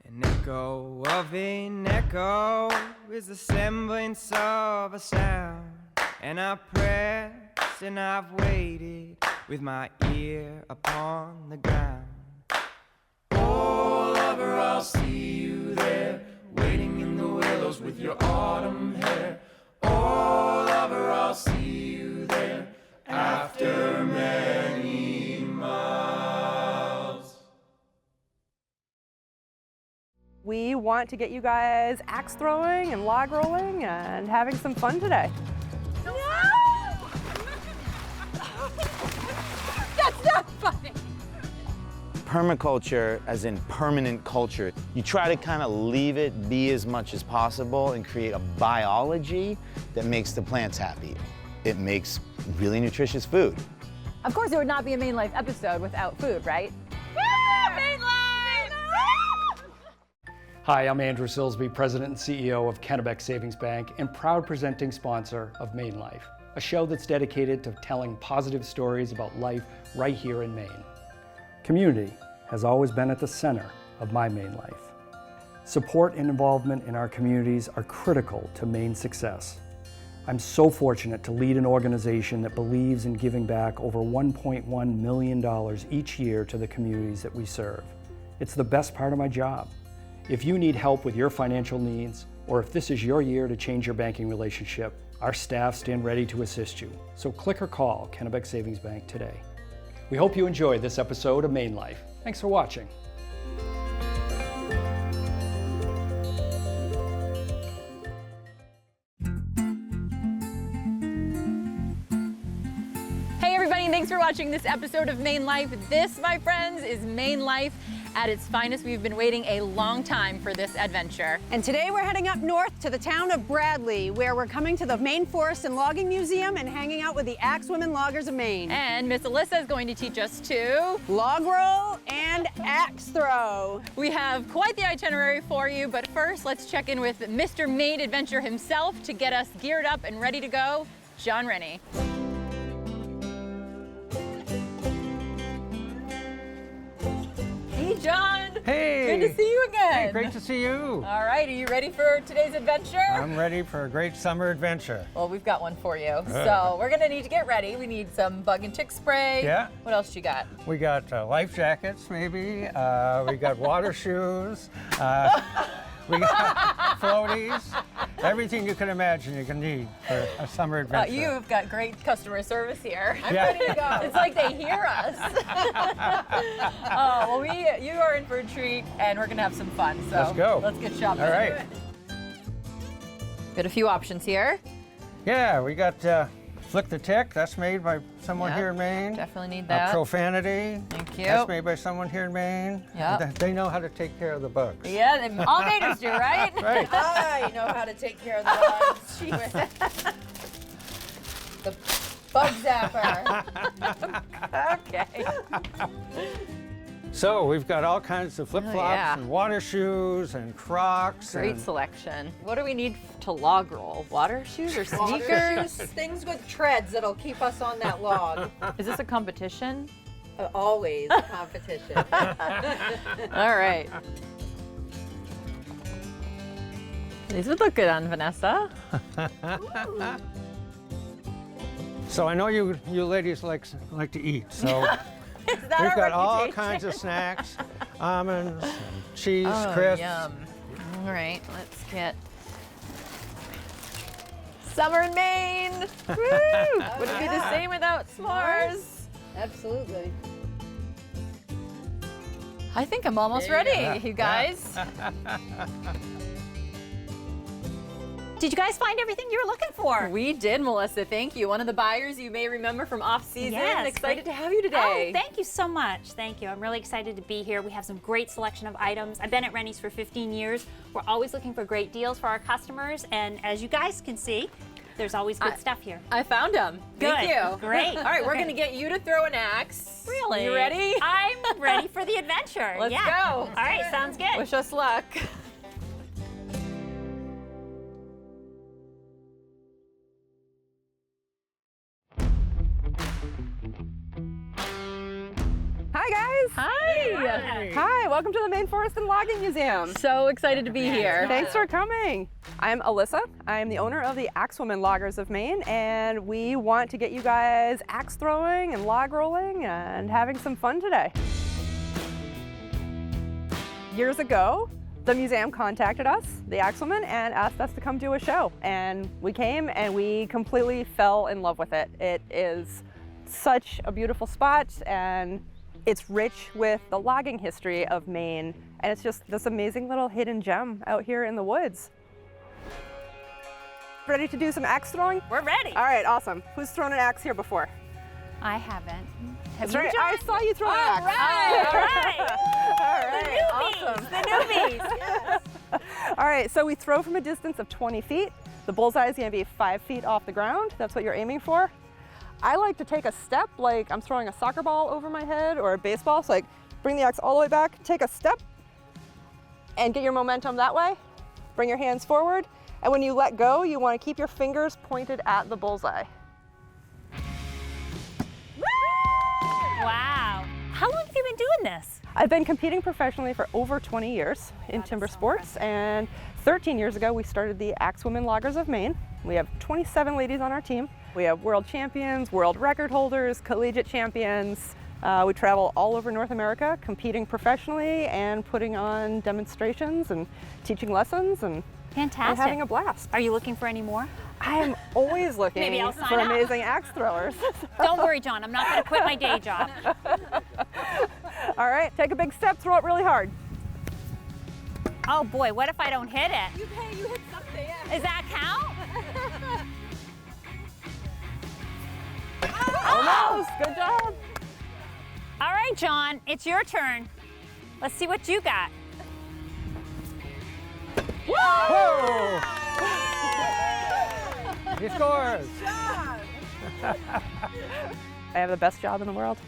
An echo of an echo is the semblance of a sound. And I pressed and I've waited with my ear upon the ground. Oh, lover, I'll see you there, waiting in the willows with your autumn hair. Oh, lover, I'll see you there after many miles. We want to get you guys axe throwing and log rolling and having some fun today. No! That's not funny. Permaculture, as in permanent culture, you try to kind of leave it be as much as possible and create a biology that makes the plants happy. It makes really nutritious food. Of course, there would not be a MaineLife episode without food, right? MaineLife! Hi, I'm Andrew Silsby, President and CEO of Kennebec Savings Bank and proud presenting sponsor of MaineLife, a show that's dedicated to telling positive stories about life right here in Maine. Community has always been at the center of my MaineLife. Support and involvement in our communities are critical to Maine's success. I'm so fortunate to lead an organization that believes in giving back over $1.1 million each year to the communities that we serve. It's the best part of my job. If you need help with your financial needs, or if this is your year to change your banking relationship, our staff stand ready to assist you. So click or call Kennebec Savings Bank today. We hope you enjoyed this episode of MaineLife. Thanks for watching. Hey everybody, thanks for watching this episode of MaineLife. This, my friends, is MaineLife at its finest. We've been waiting a long time for this adventure. And today we're heading up north to the town of Bradley, where we're coming to the Maine Forest and Logging Museum and hanging out with the Axe Women Loggers of Maine. And Miss Alyssa is going to teach us to log roll and axe throw. We have quite the itinerary for you, but first let's check in with Mr. Maine Adventure himself to get us geared up and ready to go, John Rennie. Hey, John. Hey. Good to see you again. Hey, great to see you. All right, are you ready for today's adventure? I'm ready for a great summer adventure. Well, we've got one for you. So we're gonna need to get ready. We need some bug and tick spray. Yeah. What else you got? We got life jackets, maybe. We got water shoes. We got floaties. Everything you can imagine you can need for a summer adventure. You've got great customer service here. I'm ready to go. It's like they hear us. Oh, well, you are in for a treat, and we're gonna have some fun. So Let's go. Let's get shopping. All right. Got a few options here. Yeah, we got Flick the Tick. That's made by someone Yep, here in Maine. definitely need that. Profanity. Thank you. That's made by someone here in Maine. Yep. They know how to take care of the bugs. Yeah, all Mainers do, right? Right. I know how to take care of the bugs. The bug zapper. Okay. So we've got all kinds of flip-flops yeah. and water shoes and Crocs. Great and selection. What do we need to log roll? Water shoes or sneakers? Things with treads that'll keep us on that log. Is this a competition? Always a competition. All right. These would look good on Vanessa. So I know you ladies like to eat. So Is that we've our got all reputation? kinds of snacks, almonds, and cheese, Oh, crisps. yum. All right, let's get summer in Maine. Woo! Wouldn't be the same without s'mores. Absolutely. I think I'm almost ready, you guys. Did you guys find everything you were looking for? We did, Melissa. Thank you. One of the buyers you may remember from off-season. Yes, Excited to have you today. Oh, thank you so much. Thank you. I'm really excited to be here. We have some great selection of items. I've been at Renys for 15 years. We're always looking for great deals for our customers, and as you guys can see, there's always good stuff here. I found them. Thank Good. you. Great. All right, we're Okay. going to get you to throw an axe. Really? You ready? I'm ready for the adventure. Let's yeah. go. All right, sounds good. Wish us luck. Hi Hi. Hi, welcome to the Maine Forest and Logging Museum. So excited to be here. Thanks for coming. I'm Alyssa. I'm the owner of the Axewomen Loggers of Maine, and we want to get you guys axe throwing and log rolling and having some fun today. Years ago, the museum contacted us, the Axewomen, and asked us to come do a show. And we came and we completely fell in love with it. It is such a beautiful spot, and it's rich with the logging history of Maine. And it's just this amazing little hidden gem out here in the woods. Ready to do some axe throwing? We're ready. All right, awesome. Who's thrown an axe here before? I haven't. Have That's you, right, John? I saw you throw an All axe. right. All right, awesome. The newbies. All right, so we throw from a distance of 20 feet. The bullseye is gonna be 5 feet off the ground. That's what you're aiming for. I like to take a step like I'm throwing a soccer ball over my head or a baseball. So like bring the axe all the way back, take a step, and get your momentum that way. Bring your hands forward. And when you let go, you wanna keep your fingers pointed at the bullseye. Wow. How long have you been doing this? I've been competing professionally for over 20 years in timber sports, and 13 years ago we started the Axewomen Loggers of Maine. We have 27 ladies on our team. We have world champions, world record holders, collegiate champions. We travel all over North America competing professionally and putting on demonstrations and teaching lessons and Fantastic. having a blast. Are you looking for any more? I am always looking Maybe I'll sign for up. amazing axe throwers. Don't worry, John. I'm not going to quit my day job. All right, take a big step, throw it really hard. Oh boy, what if I don't hit it? You hit something, yeah. Does that count? Almost, good job. All right, John, it's your turn. Let's see what you got. Whoa! He scores. I have the best job in the world.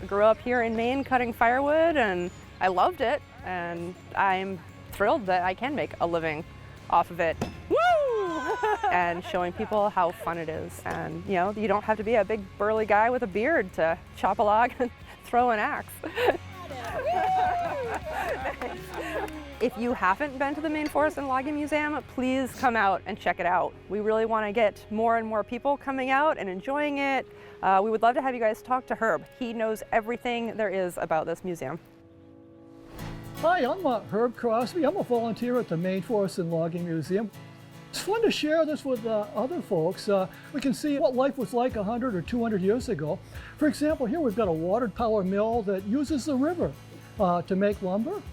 I grew up here in Maine cutting firewood, and I loved it, and I'm thrilled that I can make a living off of it. Woo! And showing people how fun it is. And you know, you don't have to be a big burly guy with a beard to chop a log and throw an axe. If you haven't been to the Maine Forest and Logging Museum, please come out and check it out. We really want to get more and more people coming out and enjoying it. We would love to have you guys talk to Herb. He knows everything there is about this museum. Hi, I'm Herb Crosby. I'm a volunteer at the Maine Forest and Logging Museum. It's fun to share this with other folks. We can see what life was like 100 or 200 years ago. For example, here we've got a water power mill that uses the river to make lumber.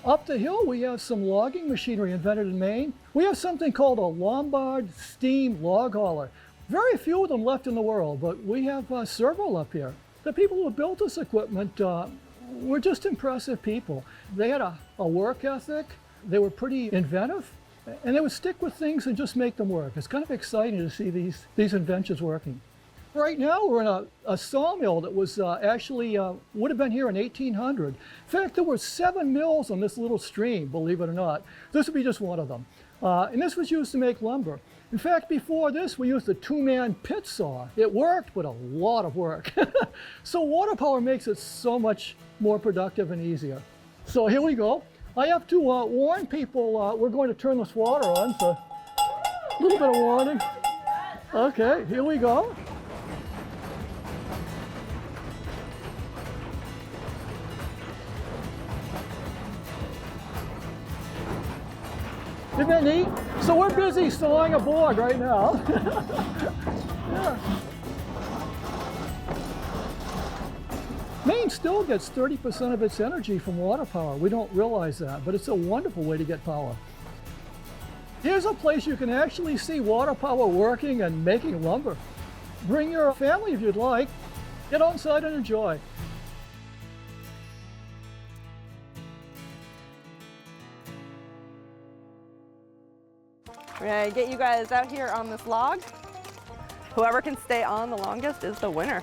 Up the hill, we have some logging machinery invented in Maine. We have something called a Lombard steam log hauler. Very few of them left in the world, but we have several up here. The people who built this equipment were just impressive people. They had a work ethic, they were pretty inventive, and they would stick with things and just make them work. It's kind of exciting to see these inventions working. Right now we're in a sawmill that was actually would have been here in 1800. In fact, there were 7 mills on this little stream, believe it or not. This would be just one of them. And this was used to make lumber. In fact, before this, we used a 2-man pit saw. It worked, but a lot of work. So water power makes it so much more productive and easier. So here we go. I have to warn people we're going to turn this water on, so a little bit of warning. Okay, here we go. Isn't that neat? So we're busy sawing a board right now. Yeah. Maine still gets 30% of its energy from water power. We don't realize that, but it's a wonderful way to get power. Here's a place you can actually see water power working and making lumber. Bring your family if you'd like. Get outside and enjoy. We're gonna get you guys out here on this log. Whoever can stay on the longest is the winner.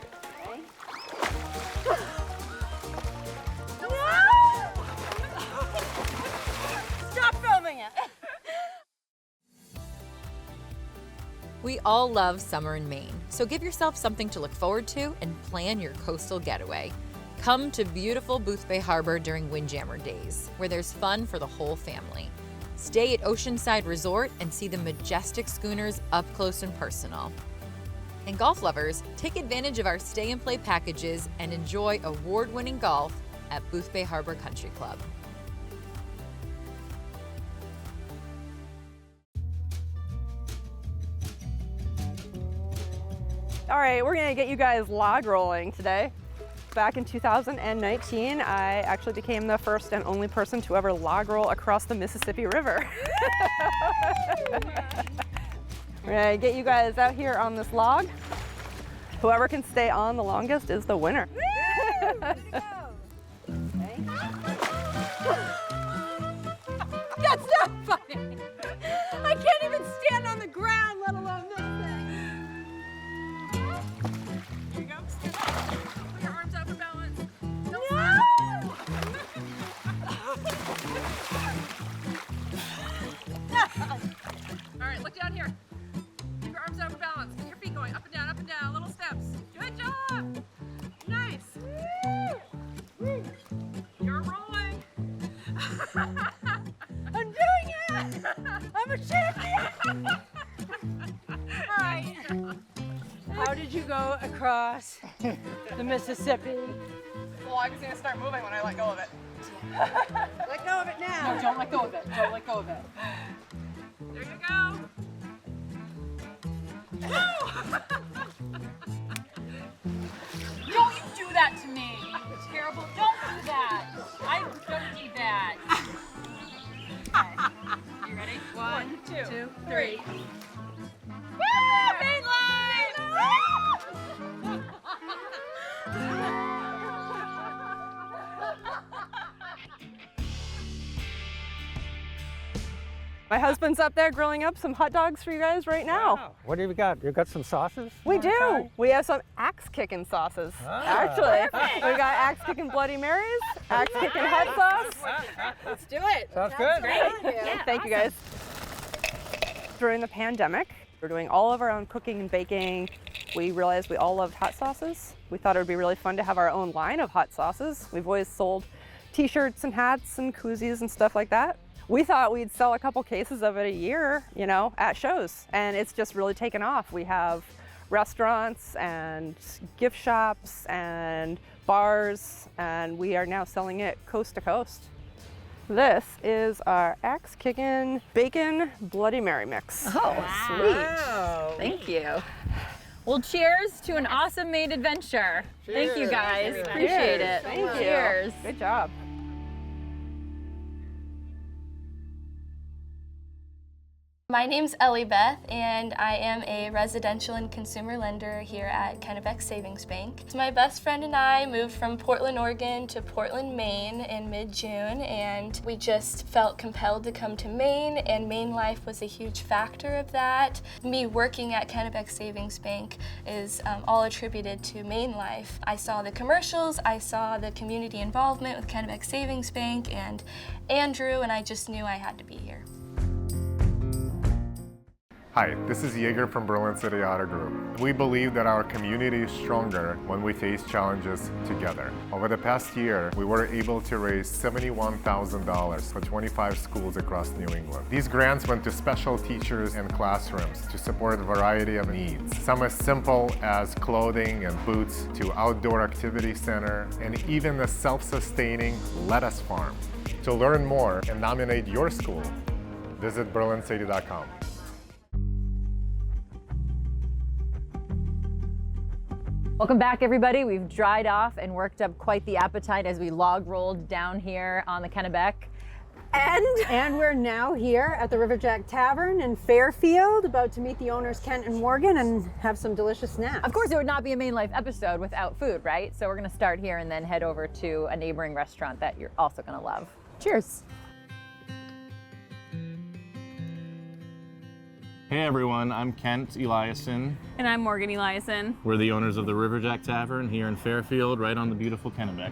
Stop filming it. We all love summer in Maine, so give yourself something to look forward to and plan your coastal getaway. Come to beautiful Boothbay Harbor during Windjammer Days, where there's fun for the whole family. Stay at Oceanside Resort and see the majestic schooners up close and personal. And golf lovers, take advantage of our stay and play packages and enjoy award-winning golf at Boothbay Harbor Country Club. All right, we're gonna get you guys log rolling today. Back in 2019, I actually became the first and only person to ever log roll across the Mississippi River. We're gonna get you guys out here on this log. Whoever can stay on the longest is the winner. That's not funny. I can't even stand on the ground, let alone this thing. Here you go. Stand up. Put your arms out for balance. No! All right, look down here. Keep your arms out for balance. Get your feet going up and down, little steps. Good job. Nice. You're rolling. I'm doing it! I'm a champion! All right. How did you go across the Mississippi? The log is gonna start moving when I let go of it. Let go of it now. No, don't let go of it. Don't let go of it. There you go. Don't you do that to me! You're terrible. Don't do that. I don't need that. Okay. You ready? 1, 2, 3. My husband's up there grilling up some hot dogs for you guys right now. Wow. What do you got? You got some sauces? We Wanna do. try? We have some axe kicking sauces. Actually, we got axe kicking Bloody Marys, axe kicking hot sauce. Let's do it. Sounds good. Thank you guys. During the pandemic, we're doing all of our own cooking and baking. We realized we all loved hot sauces. We thought it would be really fun to have our own line of hot sauces. We've always sold t-shirts and hats and koozies and stuff like that. We thought we'd sell a couple cases of it a year, you know, at shows, and it's just really taken off. We have restaurants and gift shops and bars, and we are now selling it coast to coast. This is our axe kicking bacon Bloody Mary mix. Oh, sweet. Thank you. Well, cheers to an awesome Maine adventure. Thank you guys. Appreciate it. Thank you. Cheers. Good job. My name's Ellie Beth, and I am a residential and consumer lender here at Kennebec Savings Bank. So my best friend and I moved from Portland, Oregon to Portland, Maine in mid-June, and we just felt compelled to come to Maine, and MaineLife was a huge factor of that. Me working at Kennebec Savings Bank is all attributed to MaineLife. I saw the commercials, I saw the community involvement with Kennebec Savings Bank and Andrew, and I just knew I had to be here. Hi, this is Yeager from Berlin City Auto Group. We believe that our community is stronger when we face challenges together. Over the past year, we were able to raise $71,000 for 25 schools across New England. These grants went to special teachers and classrooms to support a variety of needs. Some as simple as clothing and boots to outdoor activity center and even the self-sustaining lettuce farm. To learn more and nominate your school, visit berlincity.com. Welcome back, everybody. We've dried off and worked up quite the appetite as we log rolled down here on the Kennebec. And we're now here at the Riverjack Tavern in Fairfield, about to meet the owners Kent and Morgan and have some delicious snacks. Of course, it would not be a MaineLife episode without food, right? So we're going to start here and then head over to a neighboring restaurant that you're also going to love. Cheers. Hey everyone, I'm Kent Eliason. And I'm Morgan Eliason. We're the owners of the Riverjack Tavern here in Fairfield, right on the beautiful Kennebec.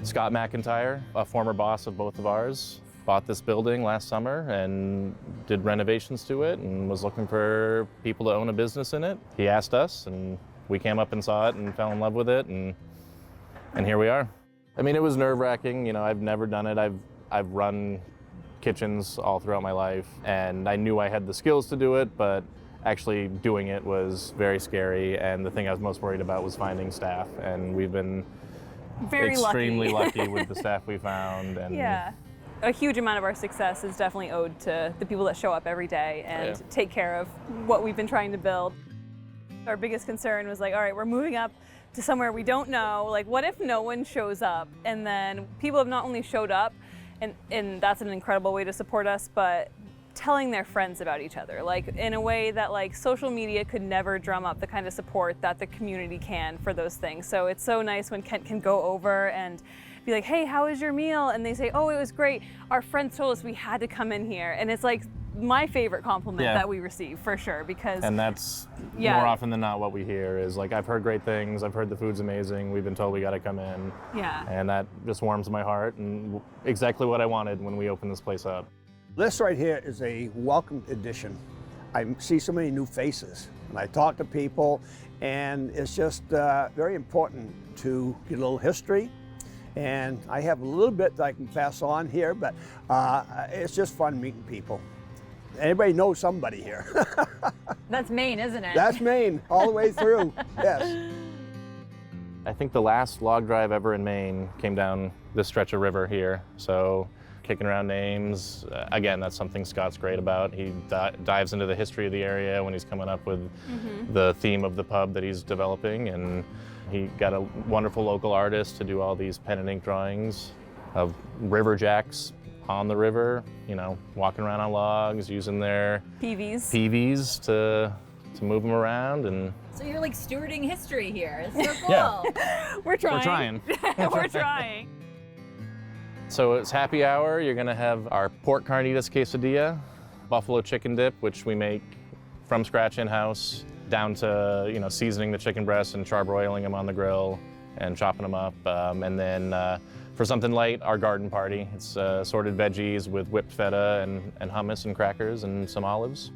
Scott McIntyre, a former boss of both of ours, bought this building last summer and did renovations to it and was looking for people to own a business in it. He asked us and we came up and saw it and fell in love with it, and And here we are. I mean, it was nerve-wracking. You know, I've never done it. I've run kitchens all throughout my life, and I knew I had the skills to do it, but actually doing it was very scary, and the thing I was most worried about was finding staff, and we've been Very extremely lucky with the staff we found. And Yeah. A huge amount of our success is definitely owed to the people that show up every day and take care of what we've been trying to build. Our biggest concern was like, all right, we're moving up to somewhere we don't know. Like, what if no one shows up? And then people have not only showed up, and that's an incredible way to support us, but telling their friends about each other, like in a way that like social media could never drum up the kind of support that the community can for those things. So it's so nice when Kent can go over and be like, hey, how was your meal? And they say, oh, it was great. Our friends told us we had to come in here. And it's like my favorite compliment that we receive, for sure, because... And that's more often than not what we hear is like, I've heard great things, I've heard the food's amazing, we've been told we gotta come in. Yeah. And that just warms my heart, and exactly what I wanted when we opened this place up. This right here is a welcome addition. I see so many new faces, and I talk to people, and it's just very important to get a little history. And I have a little bit that I can pass on here, but it's just fun meeting people. Everybody knows somebody here. That's Maine, isn't it? That's Maine, all the way through, yes. I think the last log drive ever in Maine came down this stretch of river here. So kicking around names, again, that's something Scott's great about. He dives into the history of the area when he's coming up with the theme of the pub that he's developing. And he got a wonderful local artist to do all these pen and ink drawings of riverjacks on the river, you know, walking around on logs, using their PVs to move them around. And so you're like stewarding history here. It's so cool. We're trying. We're trying. We're trying. So it's happy hour. You're gonna have our pork carnitas quesadilla, buffalo chicken dip, which we make from scratch in-house, down to, you know, seasoning the chicken breasts and charbroiling them on the grill and chopping them up. And then for something light, our garden party. It's assorted veggies with whipped feta and hummus and crackers and some olives.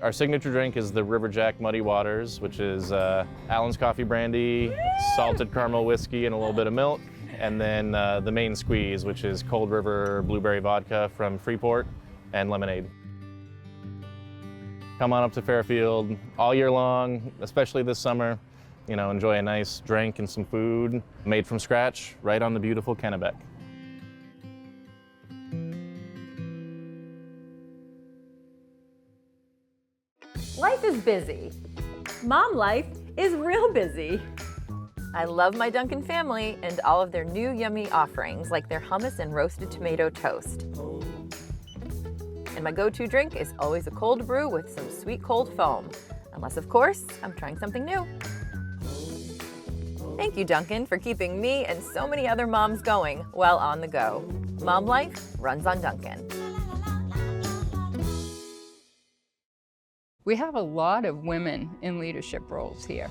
Our signature drink is the Riverjack Muddy Waters, which is Allen's coffee brandy, salted caramel whiskey, and a little bit of milk. And then the Maine Squeeze, which is Cold River blueberry vodka from Freeport and lemonade. Come on up to Fairfield all year long, especially this summer. You know, enjoy a nice drink and some food made from scratch right on the beautiful Kennebec. Life is busy. Mom life is real busy. I love my Duncan family and all of their new yummy offerings, like their hummus and roasted tomato toast. And my go-to drink is always a cold brew with some sweet cold foam. Unless, of course, I'm trying something new. Thank you, Duncan, for keeping me and so many other moms going while on the go. Mom life runs on Duncan. We have a lot of women in leadership roles here.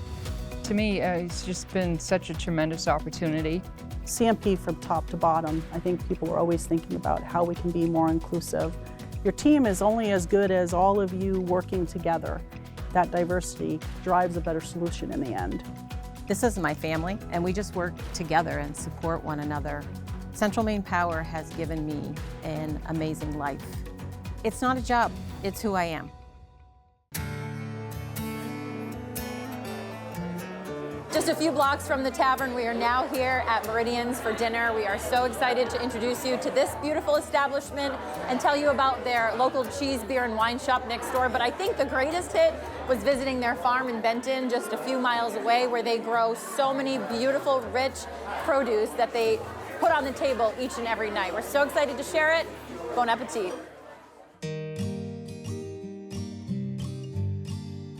To me, it's just been such a tremendous opportunity. CMP from top to bottom, I think people are always thinking about how we can be more inclusive. Your team is only as good as all of you working together. That diversity drives a better solution in the end. This is my family, and we just work together and support one another. Central Maine Power has given me an amazing life. It's not a job, it's who I am. Just a few blocks from the tavern, we are now here at Meridians for dinner. We are so excited to introduce you to this beautiful establishment and tell you about their local cheese, beer, and wine shop next door. But I think the greatest hit was visiting their farm in Benton, just a few miles away, where they grow so many beautiful, rich produce that they put on the table each and every night. We're so excited to share it. Bon appetit.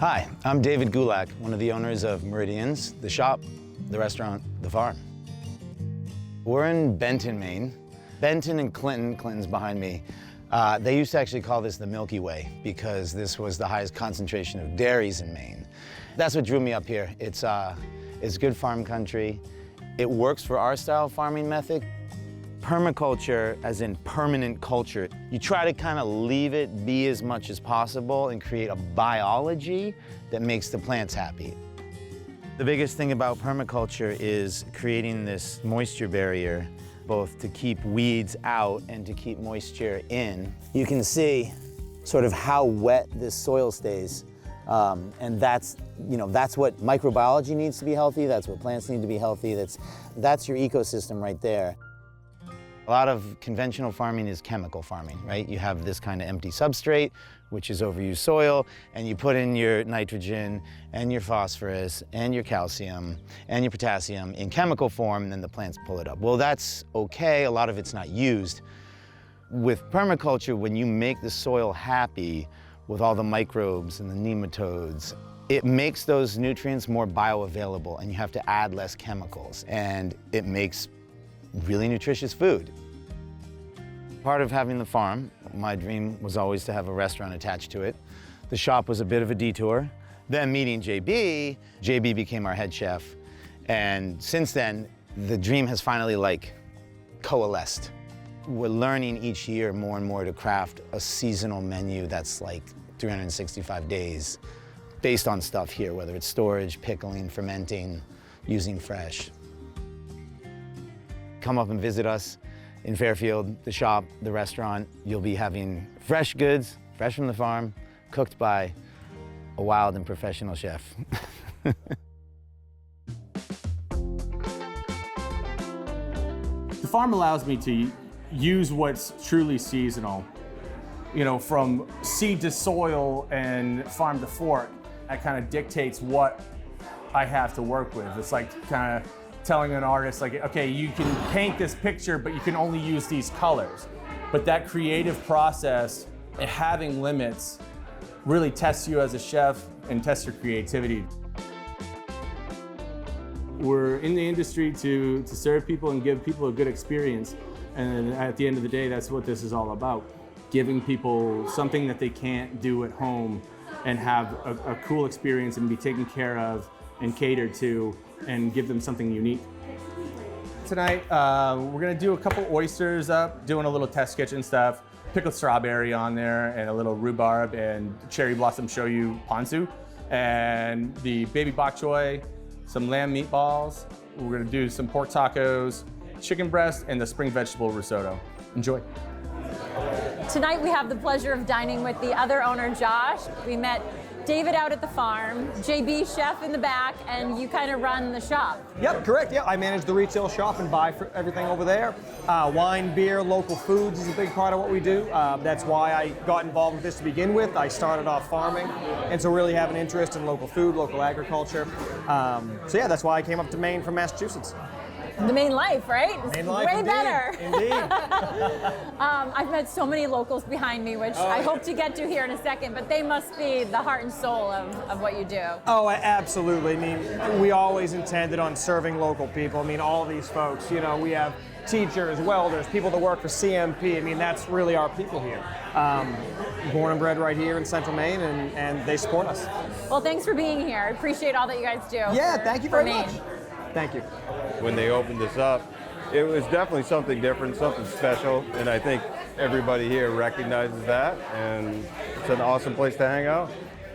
Hi, I'm David Gulak, one of the owners of Meridians, the shop, the restaurant, the farm. We're in Benton, Maine. Benton and Clinton's behind me. They used to actually call this the Milky Way because this was the highest concentration of dairies in Maine. That's what drew me up here. It's good farm country. It works for our style farming method. Permaculture, as in permanent culture, you try to kind of leave it be as much as possible and create a biology that makes the plants happy. The biggest thing about permaculture is creating this moisture barrier, both to keep weeds out and to keep moisture in. You can see sort of how wet this soil stays. And that's what microbiology needs to be healthy, that's what plants need to be healthy, that's your ecosystem right there. A lot of conventional farming is chemical farming, right? You have this kind of empty substrate, which is overused soil, and you put in your nitrogen and your phosphorus and your calcium and your potassium in chemical form, and then the plants pull it up. Well, that's okay, a lot of it's not used. With permaculture, when you make the soil happy with all the microbes and the nematodes, it makes those nutrients more bioavailable, and you have to add less chemicals, and it makes really nutritious food. Part of having the farm, my dream was always to have a restaurant attached to it. The shop was a bit of a detour. Then meeting JB became our head chef, and since then, the dream has finally coalesced. We're learning each year more and more to craft a seasonal menu that's like 365 days based on stuff here, whether it's storage, pickling, fermenting, using fresh. Come up and visit us in Fairfield, the shop, the restaurant. You'll be having fresh goods, fresh from the farm, cooked by a wild and professional chef. The farm allows me to use what's truly seasonal. You know, from seed to soil and farm to fork, that kind of dictates what I have to work with. It's like kind of telling an artist, like, okay, you can paint this picture, but you can only use these colors. But that creative process, and having limits, really tests you as a chef and tests your creativity. We're in the industry to serve people and give people a good experience. And at the end of the day, that's what this is all about. Giving people something that they can't do at home and have a cool experience and be taken care of and catered to and give them something unique. Tonight, we're gonna do a couple oysters up, doing a little test kitchen stuff, pickled strawberry on there, and a little rhubarb and cherry blossom shoyu ponzu, and the baby bok choy, some lamb meatballs. We're gonna do some pork tacos, chicken breast, and the spring vegetable risotto. Enjoy. Tonight we have the pleasure of dining with the other owner, Josh. We met David out at the farm, JB chef in the back, and you kind of run the shop. Yep, correct. Yeah, I manage the retail shop and buy for everything over there. Wine, beer, local foods is a big part of what we do. That's why I got involved with this to begin with. I started off farming, and so really have an interest in local food, local agriculture. So yeah, that's why I came up to Maine from Massachusetts. The MaineLife, right? MaineLife, way indeed, better. Indeed. I've met so many locals behind me, which I hope to get to here in a second, but they must be the heart and soul of what you do. Oh, absolutely. I mean, we always intended on serving local people. I mean, all these folks, you know, we have teachers, welders, people that work for CMP. I mean, that's really our people here. Born and bred right here in Central Maine, and they support us. Well, thanks for being here. I appreciate all that you guys do. Yeah, thank you very Maine. much. Thank you. When they opened this up, it was definitely something different, something special, and I think everybody here recognizes that, and it's an awesome place to hang out.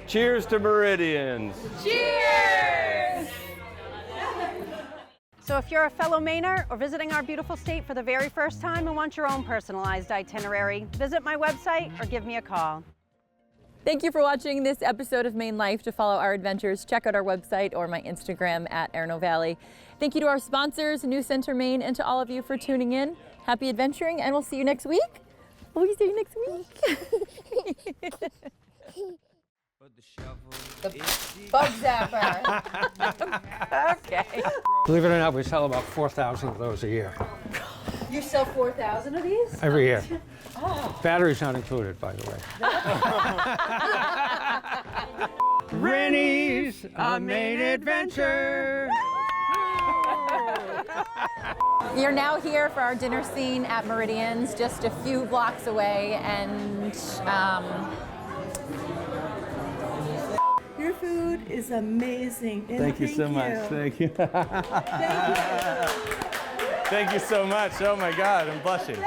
Cheers to Meridians! Cheers! So if you're a fellow Mainer or visiting our beautiful state for the very first time and want your own personalized itinerary, visit my website or give me a call. Thank you for watching this episode of MaineLife. To follow our adventures, check out our website or my Instagram at Arno Valley. Thank you to our sponsors, New Center Maine, and to all of you for tuning in. Happy adventuring, and we'll see you next week. Will we see you next week? The bug zapper. Okay. Believe it or not, we sell about 4,000 of those a year. You sell 4,000 of these? Every year. Oh. Batteries not included, by the way. Renny's, a Maine adventure. We are now here for our dinner scene at Meridians, just a few blocks away, and Your food is amazing. And Thank you so much. Thank you. Thank you so much. Oh my God, I'm blushing.